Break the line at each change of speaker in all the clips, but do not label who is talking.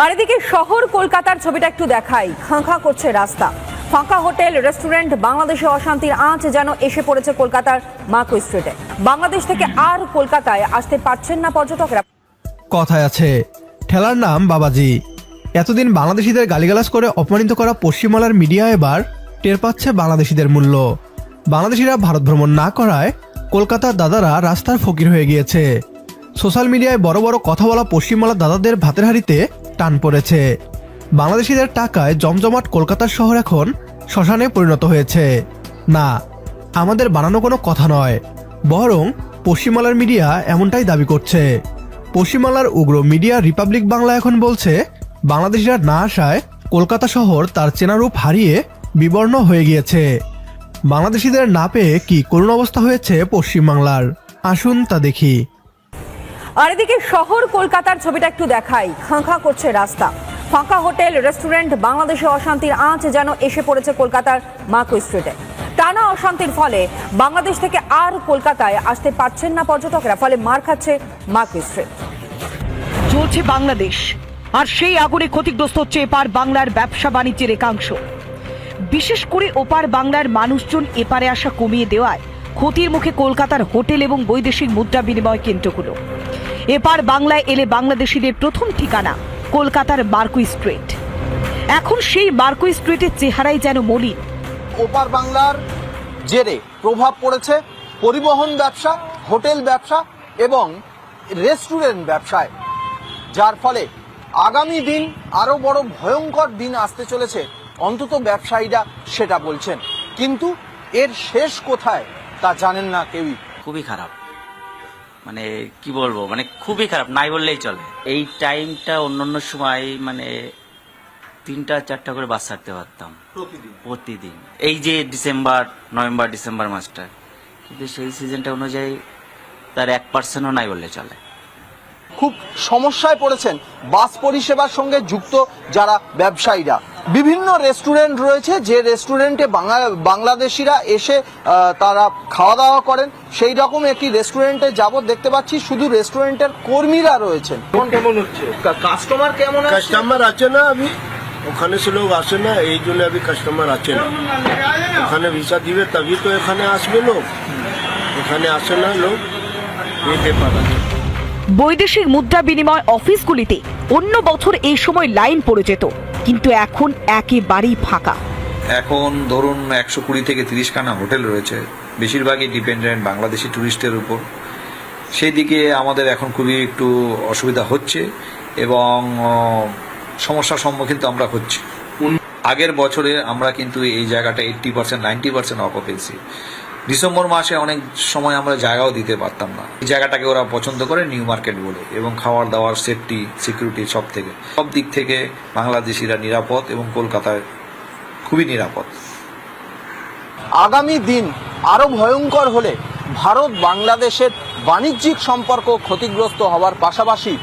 আর এদিকে শহর কলকাতার ছবিটা একটু দেখাই। খাঁ করছে রাস্তা, ফাঁকা হোটেল, রেস্টুরেন্ট, বাংলাদেশে অশান্তির আঁচ যেন এসে পড়েছে কলকাতার মার্কো স্ট্রিটে। বাংলাদেশ থেকে আর কলকাতায় আসতে পারছেন না পর্যটকরা।
কথায় আছে, ঠেলার নাম বাবাজি। এতদিন বাংলাদেশিদের গালিগালাজ করে অপমানিত করা পশ্চিমবাংলার মিডিয়া এবার টের পাচ্ছে বাংলাদেশিদের মূল্য। বাংলাদেশিরা ভারত ভ্রমণ না করায় কলকাতার দাদারা রাস্তার ফকির হয়ে গিয়েছে। সোশ্যাল মিডিয়ায় বড় বড় কথা বলা পশ্চিমবাংলার দাদাদের ভাতের হাঁড়িতে টান পড়েছে। বাংলাদেশিদের টাকায় জমজমাট কলকাতার শহর এখন শ্মশানে পরিণত হয়েছে। না, আমাদের বানানো কোনো কথা নয়, বরং পশ্চিমবাংলার মিডিয়া এমনটাই দাবি করছে। পশ্চিমবাংলার উগ্র মিডিয়া রিপাবলিক বাংলা এখন বলছে, বাংলাদেশিরা না আসায় কলকাতা শহর তার চেনা রূপ হারিয়ে বিবর্ণ হয়ে গিয়েছে। বাংলাদেশিদের না পেয়ে কি করুণ অবস্থা হয়েছে পশ্চিমবাংলার, আসুন তা দেখি।
আর এদিকে শহর কলকাতার ছবিটা একটু দেখাই। খাঁ করছে রাস্তা, ফাঁকা হোটেল, রেস্টুরেন্ট, বাংলাদেশে অশান্তির আঁচ যেন এসে পড়েছে কলকাতার মার্কো স্ট্রিটে। টানা অশান্তির ফলে বাংলাদেশ থেকে আর কলকাতায় আসতে পারছেন না পর্যটকরা, ফলে মার খাচ্ছে মার্কো স্ট্রিট।
চলছে বাংলাদেশ, আর সেই আগুনে ক্ষতিগ্রস্ত হচ্ছে এপার বাংলার ব্যবসা বাণিজ্যের একাংশ। বিশেষ করে ওপার বাংলার মানুষজন এপারে আসা কমিয়ে দেওয়ায় ক্ষতির মুখে কলকাতার হোটেল এবং বৈদেশিক মুদ্রা বিনিময় কেন্দ্রগুলো। এপার বাংলায় এলে বাংলাদেশিদের প্রথম ঠিকানা কলকাতার মার্কো স্ট্রিট। এখন সেই মার্কো স্ট্রিটের চেহারাই যেন মলিন।
ওপার বাংলার জেরে প্রভাব পড়েছে পরিবহন ব্যবসা, হোটেল ব্যবসা এবং রেস্টুরেন্ট ব্যবসায়, যার ফলে আগামী দিন আরো বড় ভয়ঙ্কর দিন আসতে চলেছে, অন্তত ব্যবসায়ীরা সেটা বলছেন। কিন্তু এর শেষ কোথায় তা জানেন না কেউই।
খুবই খারাপ, মানে কি বলবো, মানে খুবই খারাপ, নাই বললেই চলে। এই টাইমটা অন্যান্য সময় মানে 3-4টা করে বাস ছাড়তে পারতাম প্রতিদিন, এই যে নভেম্বর ডিসেম্বর মাসটা, কিন্তু সেই সিজনটা অনুযায়ী তার 1%ও নাই বললে চলে।
খুব সমস্যায় পড়েছেন বাস পরিষেবার সঙ্গে যুক্ত যারা ব্যবসায়ীরা। বিভিন্ন রেস্টুরেন্ট রয়েছে, যে রেস্টুরেন্টে বাংলাদেশিরা এসে তারা খাওয়া দাওয়া করেন। সেই রকম একটি রেস্টুরেন্টে যাবত দেখতে পাচ্ছি শুধু রেস্টুরেন্টের কর্মীরা রয়েছেন। কেমন হচ্ছে কাস্টমার, কেমন
কাস্টমার আছে না? আমি ওখানে সে লোক আসে না, এই জন্য আমি কাস্টমার আছে না। ওখানে ভিসা দিবে তবে তো এখানে আসবে লোক, এখানে আসে না লোক, এই ব্যাপার আছে।
বৈদেশিক মুদ্রা বিনিময় অফিসগুলিতে অন্য বছর এই সময় লাইন পড়ে যেত, কিন্তু এখন একেবারেই ফাঁকা।
এখন ধরুন 120 থেকে 30 খানা হোটেল রয়েছে, বেশিরভাগই ডিপেন্ডেন্ট বাংলাদেশি ট্যুরিস্টের উপর। সেই দিকে আমাদের এখন খুবই একটু অসুবিধা হচ্ছে এবং সমস্যার সম্মুখীন তো আমরা হচ্ছি। আগের বছরে আমরা কিন্তু এই জায়গাটা 80% 90% অকুপেন্সি। ডিসেম্বর মাসে অনেক সময় আমরা জায়গাও দিতে পারতাম না। এই জায়গাটাকে ওরা পছন্দ করে নিউ মার্কেট বলে, এবং খাওয়ার দাওয়ার, সেফটি, সিকিউরিটি সব দিক থেকে বাংলাদেশিরা নিরাপদ এবং কলকাতায় খুবই নিরাপদ।
আগামী দিন আরো ভয়ঙ্কর হলে ভারত বাংলাদেশের বাণিজ্যিক সম্পর্ক ক্ষতিগ্রস্ত হওয়ার পাশাপাশি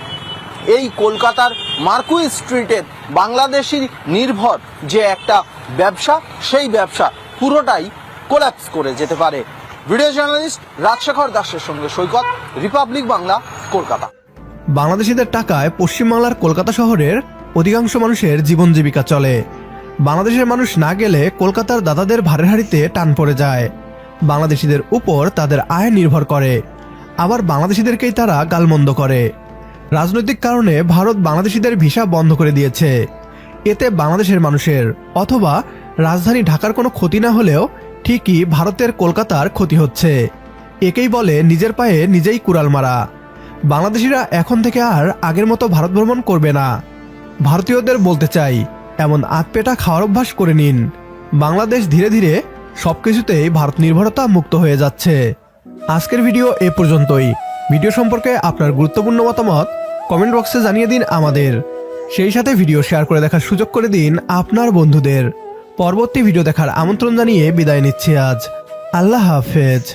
এই কলকাতার মার্কো স্ট্রিটের বাংলাদেশি নির্ভর যে একটা ব্যবসা, সেই ব্যবসা পুরোটাই কোল্যাপস করে যেতে পারে। ভিডিও জার্নালিস্ট রাজশেখর দাসের সঙ্গে সৈকত, রিপাবলিক বাংলা, কলকাতা।
বাংলাদেশিদের টাকায় পশ্চিমবাংলার কলকাতা শহরের অধিকাংশ মানুষের জীবন জীবিকা চলে। বাংলাদেশের মানুষ না গেলে কলকাতার দাদাদের ভাড়ের হাঁড়িতে টান পড়ে যায়। বাংলাদেশিদের উপর তাদের আয় নির্ভর করে, আবার বাংলাদেশিদেরকেই তারা গালমন্দ করে। রাজনৈতিক কারণে ভারত বাংলাদেশিদের ভিসা বন্ধ করে দিয়েছে। এতে বাংলাদেশের মানুষের অথবা রাজধানী ঢাকার কোনো ক্ষতি না হলেও ঠিকই ভারতের কলকাতার ক্ষতি হচ্ছে। একেই বলে নিজের পায়ে নিজেই কুড়াল মারা। বাংলাদেশিরা এখন থেকে আর আগের মতো ভারত ভ্রমণ করবে না। ভারতীয়দের বলতে চাই, এমন আতপেটা খাওয়ার অভ্যাস করে নিন। বাংলাদেশ ধীরে ধীরে সবকিছুতেই ভারত নির্ভরতা মুক্ত হয়ে যাচ্ছে। আজকের ভিডিও এ পর্যন্তই। ভিডিও সম্পর্কে আপনার গুরুত্বপূর্ণ মতামত কমেন্ট বক্সে জানিয়ে দিন আমাদের। সেই সাথে ভিডিও শেয়ার করে দেখার সুযোগ করে দিন আপনার বন্ধুদের। পরবর্তী ভিডিও দেখার আমন্ত্রণ জানিয়ে বিদায় নিচ্ছি আজ। আল্লাহ হাফেজ।